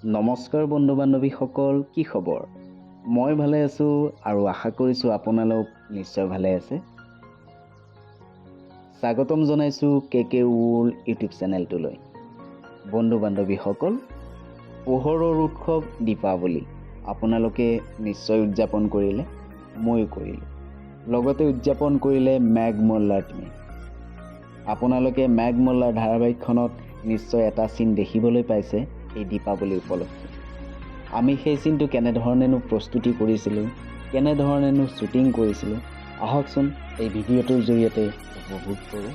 নমস্কাৰ বন্ধু বান্ধৱীসকল, কি খবৰ? মই ভালে আছোঁ আৰু আশা কৰিছোঁ আপোনালোক নিশ্চয় ভালে আছে। স্বাগতম জনাইছোঁ KK World ইউটিউব চেনেলটোলৈ। বন্ধু বান্ধৱীসকল, পোহৰৰ উৎসৱ দীপাৱলী আপোনালোকে নিশ্চয় উদযাপন কৰিলে, ময়ো কৰিলোঁ। লগতে উদযাপন কৰিলে মেঘমল্লাৰ টিমে। আপোনালোকে মেঘমল্লাৰ ধাৰাবাহিকখনত নিশ্চয় এটা চিন দেখিবলৈ পাইছে এই দীপাৱলী উপলক্ষে। আমি সেই চিনটো কেনেধৰণেনো প্ৰস্তুতি কৰিছিলোঁ, কেনেধৰণেনো শ্বুটিং কৰিছিলোঁ, আহকচোন এই ভিডিঅ'টোৰ জৰিয়তে উপভোগ কৰোঁ।